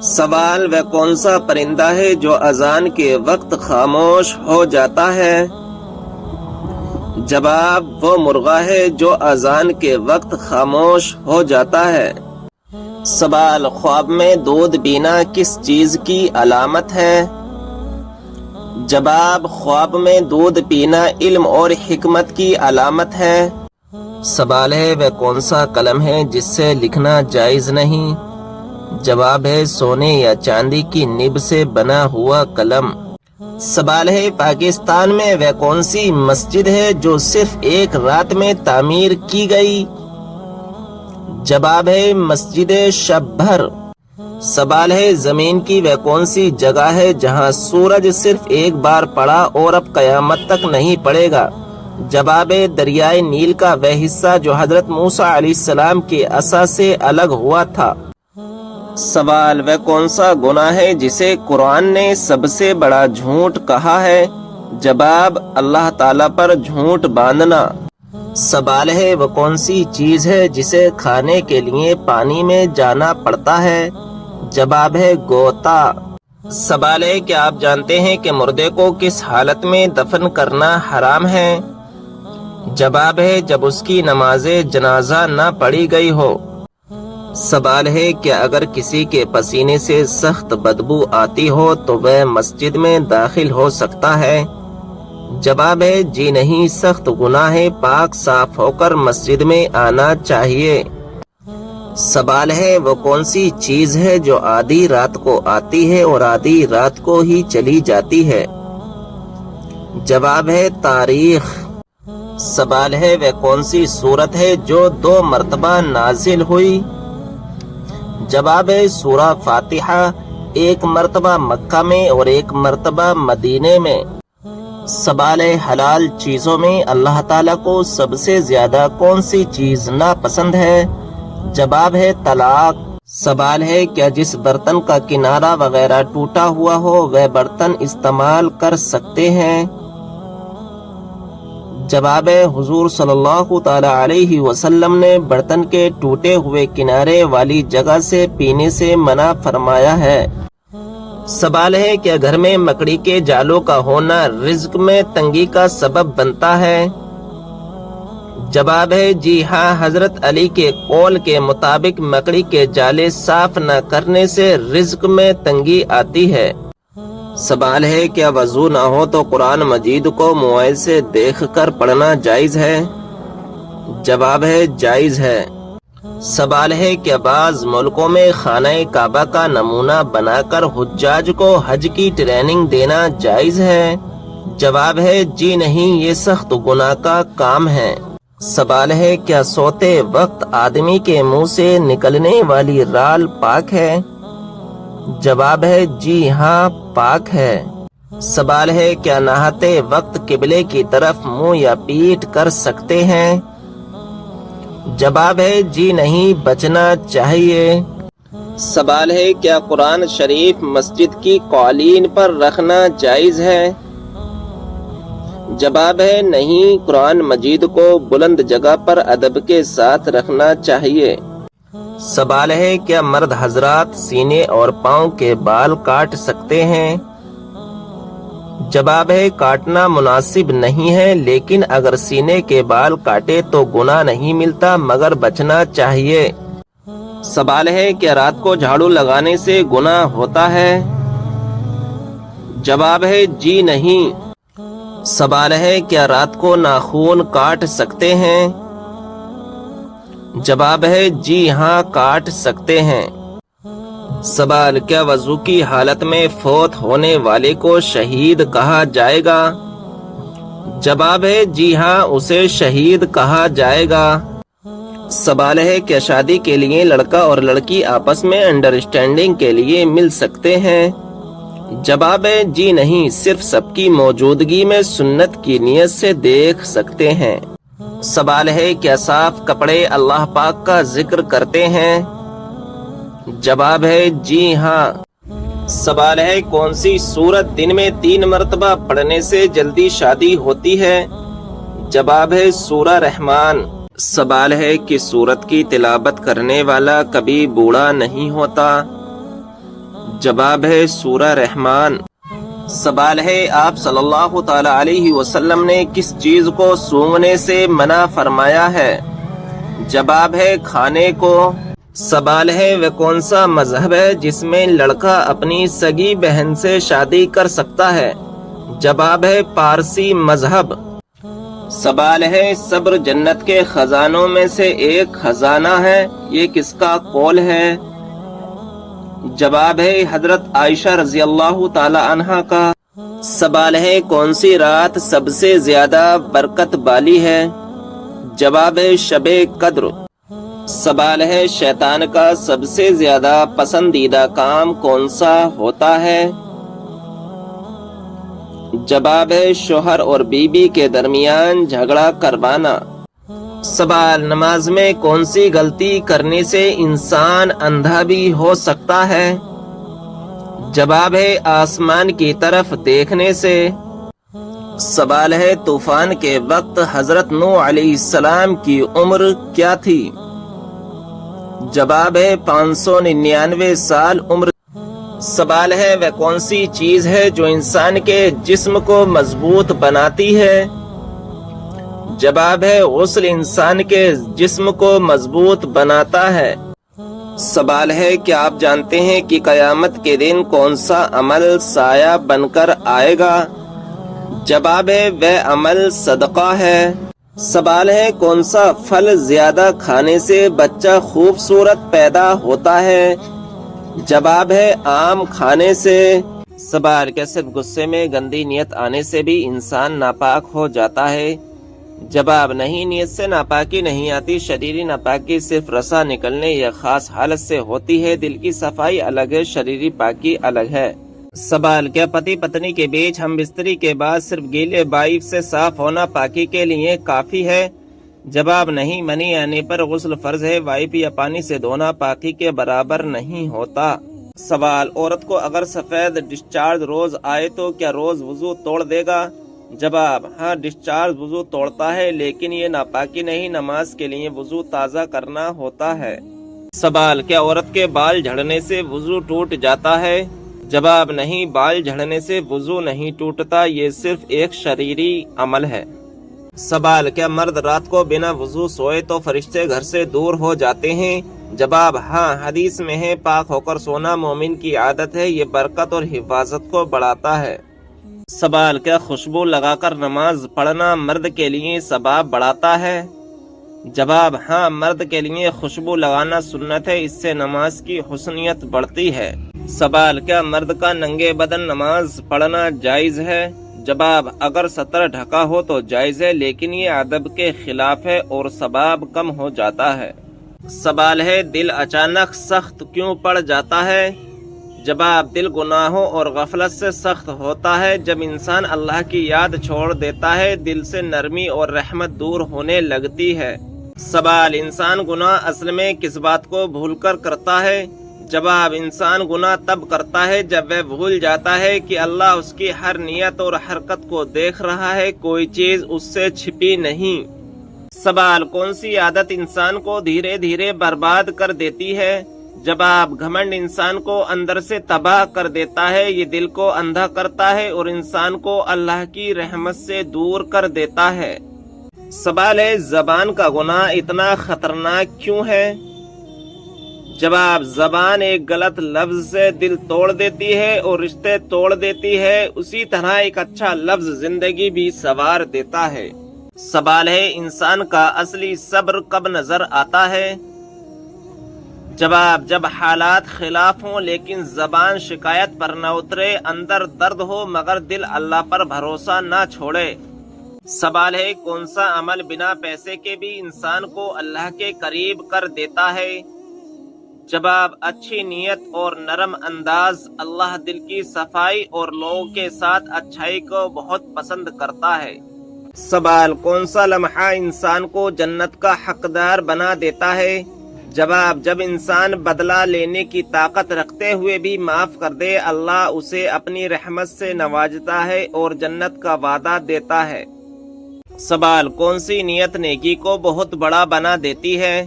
سوال: وہ کون سا پرندہ ہے جو اذان کے وقت خاموش ہو جاتا ہے؟ جواب: وہ مرغا ہے جو اذان کے وقت خاموش ہو جاتا ہے۔ سوال: خواب میں دودھ پینا کس چیز کی علامت ہے؟ جواب: خواب میں دودھ پینا علم اور حکمت کی علامت ہے۔ سوال ہے: وہ کون سا قلم ہے جس سے لکھنا جائز نہیں؟ جواب ہے: سونے یا چاندی کی نب سے بنا ہوا قلم۔ سوال ہے: پاکستان میں وہ کون سی مسجد ہے جو صرف ایک رات میں تعمیر کی گئی؟ جواب ہے: مسجد شب بھر۔ سوال ہے: زمین کی وہ کون سی جگہ ہے جہاں سورج صرف ایک بار پڑا اور اب قیامت تک نہیں پڑے گا؟ جواب ہے: دریائے نیل کا وہ حصہ جو حضرت موسیٰ علیہ السلام کے عصا سے الگ ہوا تھا۔ سوال: وہ کون سا گناہ ہے جسے قرآن نے سب سے بڑا جھوٹ کہا ہے؟ جواب: اللہ تعالیٰ پر جھوٹ باندھنا۔ سوال ہے: وہ کون سی چیز ہے جسے کھانے کے لیے پانی میں جانا پڑتا ہے؟ جواب ہے: غوطہ۔ سوال ہے: کیا آپ جانتے ہیں کہ مردے کو کس حالت میں دفن کرنا حرام ہے؟ جواب ہے: جب اس کی نماز جنازہ نہ پڑھی گئی ہو۔ سوال ہے: کیا اگر کسی کے پسینے سے سخت بدبو آتی ہو تو وہ مسجد میں داخل ہو سکتا ہے؟ جواب ہے: جی نہیں، سخت گناہ ہے، پاک صاف ہو کر مسجد میں آنا چاہیے۔ سوال ہے: وہ کون سی چیز ہے جو آدھی رات کو آتی ہے اور آدھی رات کو ہی چلی جاتی ہے؟ جواب ہے: تاریخ۔ سوال ہے: وہ کون سی سورت ہے جو 2 مرتبہ نازل ہوئی؟ جواب ہے: سورہ فاتحہ، 1 مرتبہ مکہ میں اور 1 مرتبہ مدینے میں۔ سوال ہے: حلال چیزوں میں اللہ تعالیٰ کو سب سے زیادہ کون سی چیز ناپسند ہے؟ جواب ہے: طلاق۔ سوال ہے: کیا جس برتن کا کنارہ وغیرہ ٹوٹا ہوا ہو وہ برتن استعمال کر سکتے ہیں؟ جواب ہے: حضور صلی اللہ تعالی علیہ وسلم نے برتن کے ٹوٹے ہوئے کنارے والی جگہ سے پینے سے منع فرمایا ہے۔ سوال ہے: کیا گھر میں مکڑی کے جالوں کا ہونا رزق میں تنگی کا سبب بنتا ہے؟ جواب ہے: جی ہاں، حضرت علی کے قول کے مطابق مکڑی کے جالے صاف نہ کرنے سے رزق میں تنگی آتی ہے۔ سوال ہے: کیا وضو نہ ہو تو قرآن مجید کو موبائل سے دیکھ کر پڑھنا جائز ہے؟ جواب ہے: جائز ہے۔ سوال ہے: کیا بعض ملکوں میں خانہ کعبہ کا نمونہ بنا کر حجاج کو حج کی ٹریننگ دینا جائز ہے؟ جواب ہے: جی نہیں، یہ سخت گناہ کا کام ہے۔ سوال ہے: کیا سوتے وقت آدمی کے منہ سے نکلنے والی رال پاک ہے؟ جواب ہے: جی ہاں، پاک ہے۔ سوال ہے: کیا نہاتے وقت قبلے کی طرف منہ یا پیٹھ کر سکتے ہیں؟ جواب ہے: جی نہیں، بچنا چاہیے۔ سوال ہے: کیا قرآن شریف مسجد کی قالین پر رکھنا جائز ہے؟ جواب ہے: نہیں، قرآن مجید کو بلند جگہ پر ادب کے ساتھ رکھنا چاہیے۔ سوال ہے: کیا مرد حضرات سینے اور پاؤں کے بال کاٹ سکتے ہیں؟ جواب ہے: کاٹنا مناسب نہیں ہے، لیکن اگر سینے کے بال کاٹے تو گناہ نہیں ملتا مگر بچنا چاہیے۔ سوال ہے: کیا رات کو جھاڑو لگانے سے گناہ ہوتا ہے؟ جواب ہے: جی نہیں۔ سوال ہے: کیا رات کو ناخن کاٹ سکتے ہیں؟ جواب ہے: جی ہاں، کاٹ سکتے ہیں۔ سوال: کیا وضو کی حالت میں فوت ہونے والے کو شہید کہا جائے گا؟ جواب ہے: جی ہاں، اسے شہید کہا جائے گا۔ سوال ہے: کیا شادی کے لیے لڑکا اور لڑکی آپس میں انڈرسٹینڈنگ کے لیے مل سکتے ہیں؟ جواب ہے: جی نہیں، صرف سب کی موجودگی میں سنت کی نیت سے دیکھ سکتے ہیں۔ سوال ہے: کیا صاف کپڑے اللہ پاک کا ذکر کرتے ہیں؟ جواب ہے: جی ہاں۔ سوال ہے: کون سی سورت دن میں 3 مرتبہ پڑھنے سے جلدی شادی ہوتی ہے؟ جواب ہے: سورہ رحمان۔ سوال ہے کہ سورت کی تلاوت کرنے والا کبھی بوڑھا نہیں ہوتا؟ جواب ہے سورہ رحمان۔ سوال ہے آپ صلی اللہ تعالی علیہ وسلم نے کس چیز کو سونگھنے سے منع فرمایا ہے؟ جواب ہے کھانے کو۔ سوال ہے وہ کون سا مذہب ہے جس میں لڑکا اپنی سگی بہن سے شادی کر سکتا ہے؟ جواب ہے پارسی مذہب۔ سوال ہے صبر جنت کے خزانوں میں سے ایک خزانہ ہے، یہ کس کا قول ہے؟ جواب ہے حضرت عائشہ رضی اللہ تعالی عنہا کا۔ سوال ہے کون سی رات سب سے زیادہ برکت والی ہے؟ جواب ہے شب قدر۔ سوال ہے شیطان کا سب سے زیادہ پسندیدہ کام کون سا ہوتا ہے؟ جواب ہے شوہر اور بیوی کے درمیان جھگڑا کروانا۔ سوال نماز میں کون سی غلطی کرنے سے انسان اندھا بھی ہو سکتا ہے؟ جواب ہے آسمان کی طرف دیکھنے سے۔ سوال ہے طوفان کے وقت حضرت نوح علیہ السلام کی عمر کیا تھی؟ جواب ہے 599 سال عمر۔ سوال ہے وہ کون سی چیز ہے جو انسان کے جسم کو مضبوط بناتی ہے؟ جواب ہے غسل انسان کے جسم کو مضبوط بناتا ہے۔ سوال ہے کیا آپ جانتے ہیں کہ قیامت کے دن کون سا عمل سایہ بن کر آئے گا؟ جواب ہے وہ عمل صدقہ ہے۔ سوال ہے کون سا پھل زیادہ کھانے سے بچہ خوبصورت پیدا ہوتا ہے؟ جواب ہے آم کھانے سے۔ سوال کیا صرف غصے میں گندی نیت آنے سے بھی انسان ناپاک ہو جاتا ہے؟ جواب نہیں، نیت سے ناپاکی نہیں آتی، شریری ناپاکی صرف رسا نکلنے یا خاص حالت سے ہوتی ہے، دل کی صفائی الگ ہے، شریری پاکی الگ ہے۔ سوال کیا پتی پتنی کے بیچ ہم بستری کے بعد صرف گیلے بائی سے صاف ہونا پاکی کے لیے کافی ہے؟ جواب نہیں، منی آنے پر غسل فرض ہے، وائپ یا پانی سے دھونا پاکی کے برابر نہیں ہوتا۔ سوال عورت کو اگر سفید ڈسچارج روز آئے تو کیا روز وضو توڑ دے گا؟ جواب ہاں، ڈسچارج وضو توڑتا ہے لیکن یہ ناپاکی نہیں، نماز کے لیے وضو تازہ کرنا ہوتا ہے۔ سوال کیا عورت کے بال جھڑنے سے وضو ٹوٹ جاتا ہے؟ جواب نہیں، بال جھڑنے سے وضو نہیں ٹوٹتا، یہ صرف ایک شریری عمل ہے۔ سوال کیا مرد رات کو بنا وضو سوئے تو فرشتے گھر سے دور ہو جاتے ہیں؟ جواب ہاں، حدیث میں ہے پاک ہو کر سونا مومن کی عادت ہے، یہ برکت اور حفاظت کو بڑھاتا ہے۔ سوال کیا خوشبو لگا کر نماز پڑھنا مرد کے لیے ثواب بڑھاتا ہے؟ جواب ہاں، مرد کے لیے خوشبو لگانا سنت ہے، اس سے نماز کی حسنیت بڑھتی ہے۔ سوال کیا مرد کا ننگے بدن نماز پڑھنا جائز ہے؟ جواب اگر سطر ڈھکا ہو تو جائز ہے، لیکن یہ ادب کے خلاف ہے اور ثواب کم ہو جاتا ہے۔ سوال ہے دل اچانک سخت کیوں پڑ جاتا ہے؟ جواب دل گناہوں اور غفلت سے سخت ہوتا ہے، جب انسان اللہ کی یاد چھوڑ دیتا ہے دل سے نرمی اور رحمت دور ہونے لگتی ہے۔ سوال انسان گناہ اصل میں کس بات کو بھول کر کرتا ہے؟ جواب انسان گناہ تب کرتا ہے جب وہ بھول جاتا ہے کہ اللہ اس کی ہر نیت اور حرکت کو دیکھ رہا ہے، کوئی چیز اس سے چھپی نہیں۔ سوال کون سی عادت انسان کو دھیرے دھیرے برباد کر دیتی ہے؟ جواب گھمنڈ انسان کو اندر سے تباہ کر دیتا ہے، یہ دل کو اندھا کرتا ہے اور انسان کو اللہ کی رحمت سے دور کر دیتا ہے۔ سوال ہے زبان کا گناہ اتنا خطرناک کیوں ہے؟ جواب زبان ایک غلط لفظ سے دل توڑ دیتی ہے اور رشتے توڑ دیتی ہے، اسی طرح ایک اچھا لفظ زندگی بھی سنوار دیتا ہے۔ سوال ہے انسان کا اصلی صبر کب نظر آتا ہے؟ جواب جب حالات خلاف ہوں لیکن زبان شکایت پر نہ اترے، اندر درد ہو مگر دل اللہ پر بھروسہ نہ چھوڑے۔ سوال ہے کون سا عمل بنا پیسے کے بھی انسان کو اللہ کے قریب کر دیتا ہے؟ جواب اچھی نیت اور نرم انداز، اللہ دل کی صفائی اور لوگوں کے ساتھ اچھائی کو بہت پسند کرتا ہے۔ سوال کون سا لمحہ انسان کو جنت کا حقدار بنا دیتا ہے؟ جواب جب انسان بدلہ لینے کی طاقت رکھتے ہوئے بھی معاف کر دے، اللہ اسے اپنی رحمت سے نوازتا ہے اور جنت کا وعدہ دیتا ہے۔ سوال کون سی نیت نیکی کو بہت بڑا بنا دیتی ہے؟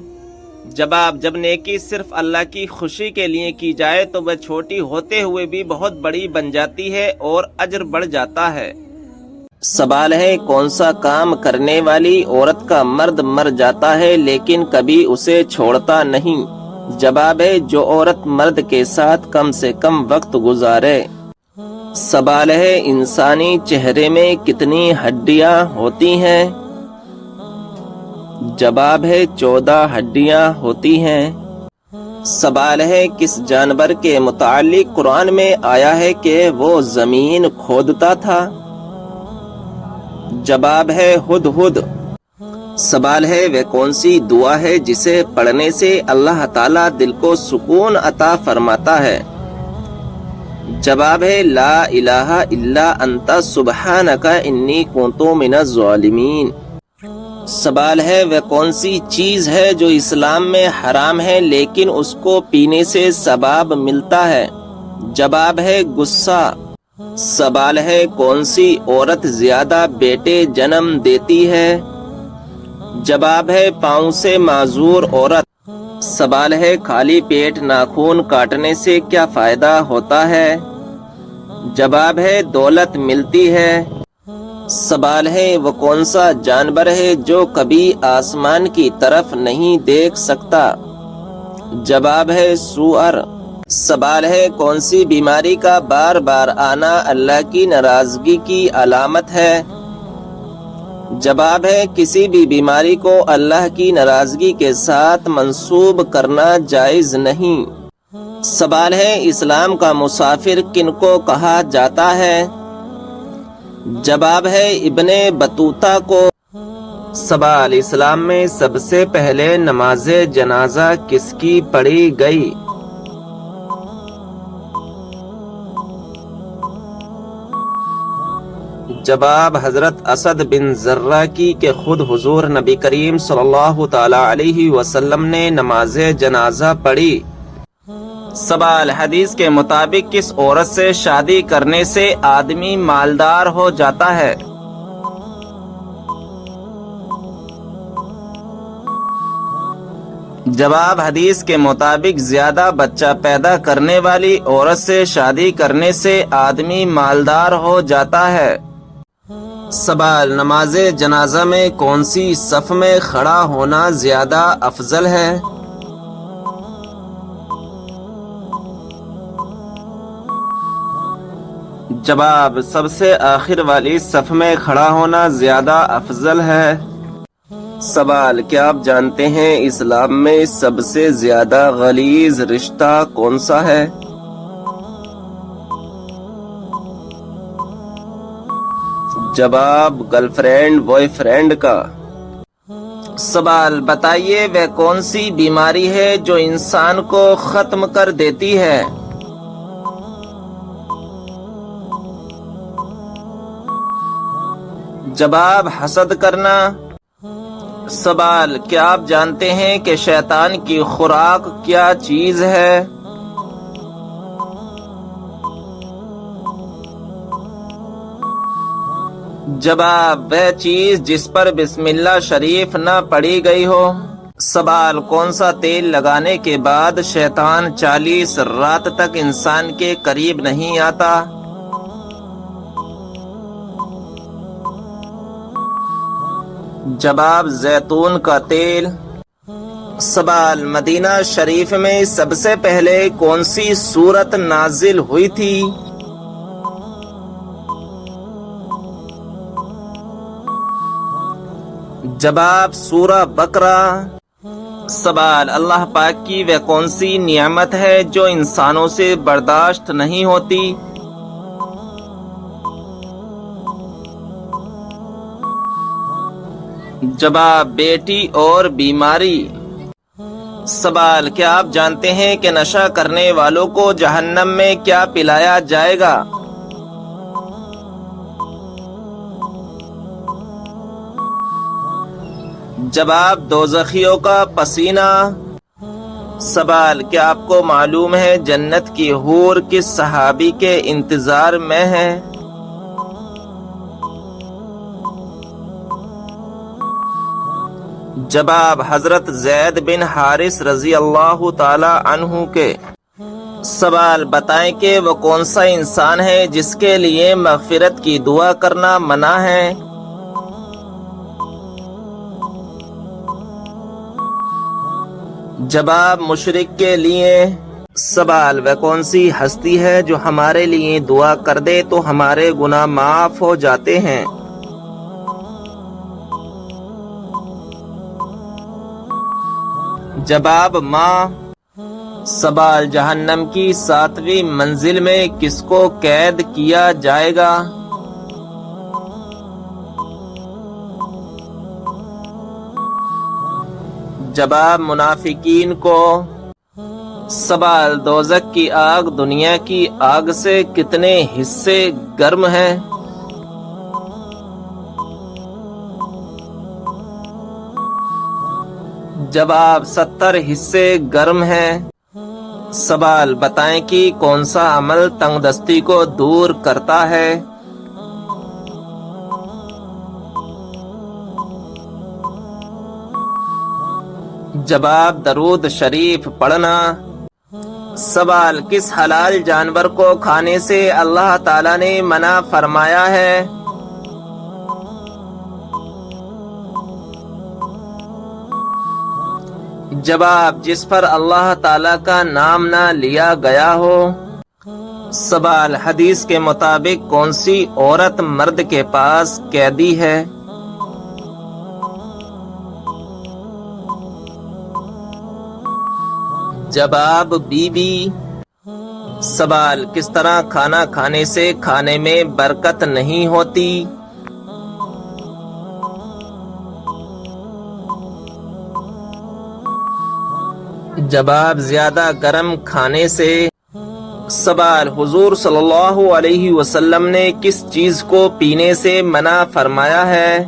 جواب: جب نیکی صرف اللہ کی خوشی کے لیے کی جائے تو وہ چھوٹی ہوتے ہوئے بھی بہت بڑی بن جاتی ہے اور اجر بڑھ جاتا ہے۔ سوال ہے، کون سا کام کرنے والی عورت کا مرد مر جاتا ہے لیکن کبھی اسے چھوڑتا نہیں؟ جواب ہے، جو عورت مرد کے ساتھ کم سے کم وقت گزارے۔ سوال ہے، انسانی چہرے میں کتنی ہڈیاں ہوتی ہیں؟ جواب ہے، 14 ہڈیاں ہوتی ہیں۔ سوال ہے، کس جانور کے متعلق قرآن میں آیا ہے کہ وہ زمین کھودتا تھا؟ جواب ہے، ہدہد۔ سوال ہے، وہ کون سی دعا ہے جسے پڑھنے سے اللہ تعالیٰ دل کو سکون عطا فرماتا ہے؟ جواب ہے، لا الہ الا انت سبحانک انی کنت من الظالمین۔ سوال ہے، وہ کون سی چیز ہے جو اسلام میں حرام ہے لیکن اس کو پینے سے ثواب ملتا ہے؟ جواب ہے، غصہ۔ سوال ہے، کون سی عورت زیادہ بیٹے جنم دیتی ہے؟ جواب ہے، پاؤں سے معذور عورت۔ سوال ہے، خالی پیٹ ناخن کاٹنے سے کیا فائدہ ہوتا ہے؟ جواب ہے، دولت ملتی ہے۔ سوال ہے، وہ کون سا جانور ہے جو کبھی آسمان کی طرف نہیں دیکھ سکتا؟ جواب ہے، سؤر۔ سوال ہے، کون سی بیماری کا بار بار آنا اللہ کی ناراضگی کی علامت ہے؟ جواب ہے، کسی بھی بیماری کو اللہ کی ناراضگی کے ساتھ منسوب کرنا جائز نہیں۔ سوال ہے، اسلام کا مسافر کن کو کہا جاتا ہے؟ جواب ہے، ابن بطوطہ کو۔ سوال، اسلام میں سب سے پہلے نماز جنازہ کس کی پڑھی گئی؟ جواب، حضرت اسد بن زرہ کی، کہ خود حضور نبی کریم صلی اللہ تعالی علیہ وسلم نے نماز جنازہ پڑھی۔ سوال، حدیث کے مطابق کس عورت سے شادی کرنے سے آدمی مالدار ہو جاتا ہے؟ جواب، حدیث کے مطابق زیادہ بچہ پیدا کرنے والی عورت سے شادی کرنے سے آدمی مالدار ہو جاتا ہے۔ سوال، نماز جنازہ میں کون سی صف میں کھڑا ہونا زیادہ افضل ہے؟ جواب، سب سے آخر والی صف میں کھڑا ہونا زیادہ افضل ہے۔ سوال، کیا آپ جانتے ہیں اسلام میں سب سے زیادہ غلیظ رشتہ کون سا ہے؟ جواب، گرل فرینڈ بوائے فرینڈ کا۔ سوال، بتائیے وہ کون سی بیماری ہے جو انسان کو ختم کر دیتی ہے؟ جواب، حسد کرنا۔ سوال، کیا آپ جانتے ہیں کہ شیطان کی خوراک کیا چیز ہے؟ جواب، وہ چیز جس پر بسم اللہ شریف نہ پڑھی گئی ہو۔ سوال، کون سا تیل لگانے کے بعد شیطان 40 رات تک انسان کے قریب نہیں آتا؟ جواب، زیتون کا تیل۔ سوال، مدینہ شریف میں سب سے پہلے کون سی سورت نازل ہوئی تھی؟ جواب، سورہ بقرہ۔ سوال، اللہ پاک کی وہ کون سی نعمت ہے جو انسانوں سے برداشت نہیں ہوتی؟ جواب، بیٹی اور بیماری۔ سوال، کیا آپ جانتے ہیں کہ نشہ کرنے والوں کو جہنم میں کیا پلایا جائے گا؟ جواب، دوزخیوں کا پسینہ۔ سوال، کیا آپ کو معلوم ہے جنت کی حور کس صحابی کے انتظار میں ہے؟ جواب حضرت زید بن حارث رضی اللہ تعالی عنہ کے سوال بتائیں کہ وہ کون سا انسان ہے جس کے لیے مغفرت کی دعا کرنا منع ہے؟ جواب مشرک کے لیے۔ سوال وہ کون سی ہستی ہے جو ہمارے لیے دعا کر دے تو ہمارے گناہ معاف ہو جاتے ہیں؟ جواب ماں۔ سوال جہنم کی 7ویں منزل میں کس کو قید کیا جائے گا؟ جواب منافقین کو۔ سوال دوزخ کی آگ دنیا کی آگ سے کتنے حصے گرم ہے؟ جواب 70 حصے گرم ہے۔ سوال بتائیں کہ کون سا عمل تنگ دستی کو دور کرتا ہے؟ جواب درود شریف پڑھنا۔ سوال کس حلال جانور کو کھانے سے اللہ تعالی نے منع فرمایا ہے؟ جواب جس پر اللہ تعالی کا نام نہ لیا گیا ہو۔ سوال حدیث کے مطابق کون سی عورت مرد کے پاس قیدی ہے؟ جواب بی بی۔ سوال کس طرح کھانا کھانے سے کھانے میں برکت نہیں ہوتی؟ جواب زیادہ گرم کھانے سے۔ سوال حضور صلی اللہ علیہ وسلم نے کس چیز کو پینے سے منع فرمایا ہے؟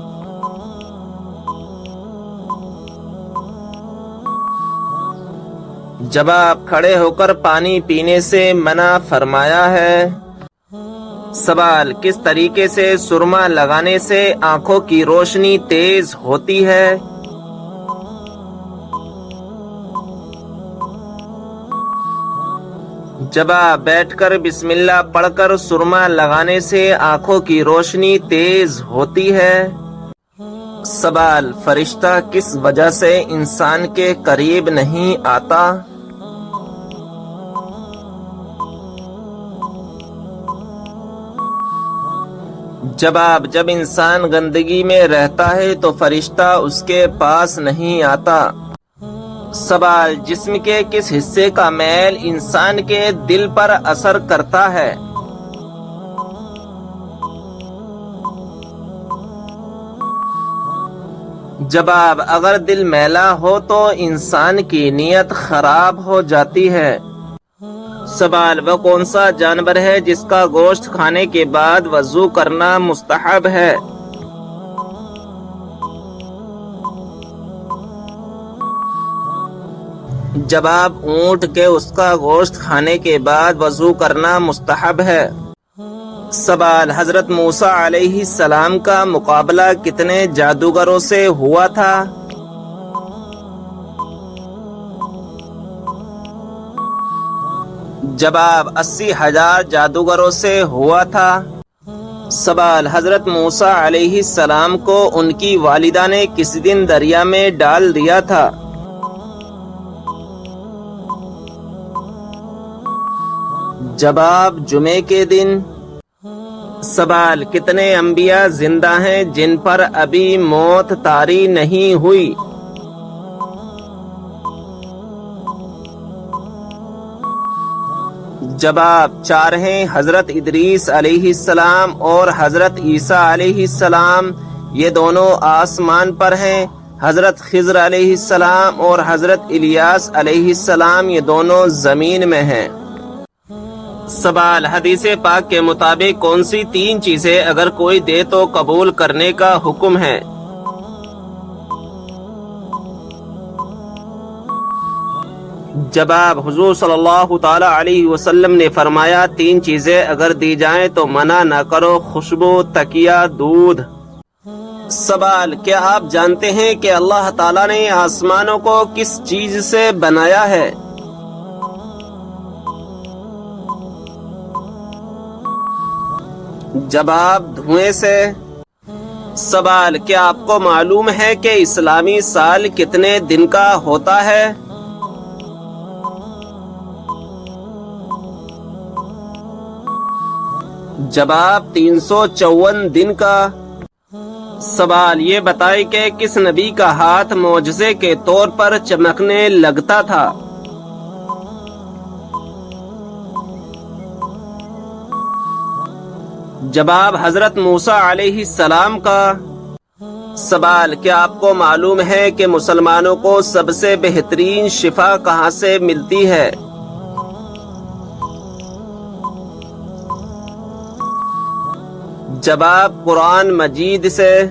جواب کھڑے ہو کر پانی پینے سے منع فرمایا ہے۔ سوال کس طریقے سے سرما لگانے سے آنکھوں کی روشنی تیز ہوتی ہے؟ جواب بیٹھ کر بسم اللہ پڑھ کر سرما لگانے سے آنکھوں کی روشنی تیز ہوتی ہے۔ سوال فرشتہ کس وجہ سے انسان کے قریب نہیں آتا؟ جواب جب انسان گندگی میں رہتا ہے تو فرشتہ اس کے پاس نہیں آتا۔ سوال جسم کے کس حصے کا میل انسان کے دل پر اثر کرتا ہے؟ جواب اگر دل میلا ہو تو انسان کی نیت خراب ہو جاتی ہے۔ سوال وہ کون سا جانور ہے جس کا گوشت کھانے کے بعد وضو کرنا مستحب ہے؟ جواب اونٹ کے اس کا گوشت کھانے کے بعد وضو کرنا مستحب ہے۔ سوال حضرت موسیٰ علیہ السلام کا مقابلہ کتنے جادوگروں سے ہوا تھا؟ جواب 80,000 جادوگروں سے ہوا تھا۔ سوال حضرت موسیٰ علیہ السلام کو ان کی والدہ نے کس دن دریا میں ڈال دیا تھا؟ جواب جمعے کے دن۔ سوال کتنے انبیاء زندہ ہیں جن پر ابھی موت طاری نہیں ہوئی؟ جواب 4 ہیں، حضرت ادریس علیہ السلام اور حضرت عیسیٰ علیہ السلام، یہ دونوں آسمان پر ہیں۔ حضرت خضر علیہ السلام اور حضرت الیاس علیہ السلام یہ دونوں زمین میں ہیں۔ سوال حدیث پاک کے مطابق کون سی 3 چیزیں اگر کوئی دے تو قبول کرنے کا حکم ہے؟ جواب حضور صلی اللہ تعالی علیہ وسلم نے فرمایا 3 چیزیں اگر دی جائیں تو منع نہ کرو، خوشبو، تکیہ، دودھ۔ سوال، کیا آپ جانتے ہیں کہ اللہ تعالیٰ نے آسمانوں کو کس چیز سے بنایا ہے؟ جواب، دھوئیں سے۔ سوال، کیا آپ کو معلوم ہے کہ اسلامی سال کتنے دن کا ہوتا ہے؟ جواب، 354 دن کا۔ سوال، یہ بتائیں کہ کس نبی کا ہاتھ معجزے کے طور پر چمکنے لگتا تھا؟ جواب، حضرت موسیٰ علیہ السلام کا۔ سوال، کیا آپ کو معلوم ہے کہ مسلمانوں کو سب سے بہترین شفا کہاں سے ملتی ہے؟ جواب، قرآن مجید سے۔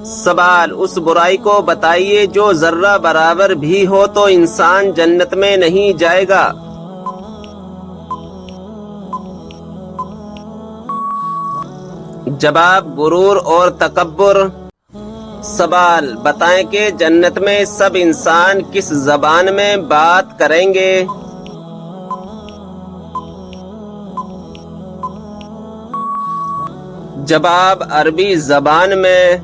سوال، اس برائی کو بتائیے جو ذرہ برابر بھی ہو تو انسان جنت میں نہیں جائے گا۔ جواب، غرور اور تکبر۔ سوال، بتائیں کہ جنت میں سب انسان کس زبان میں بات کریں گے؟ جواب، عربی زبان میں۔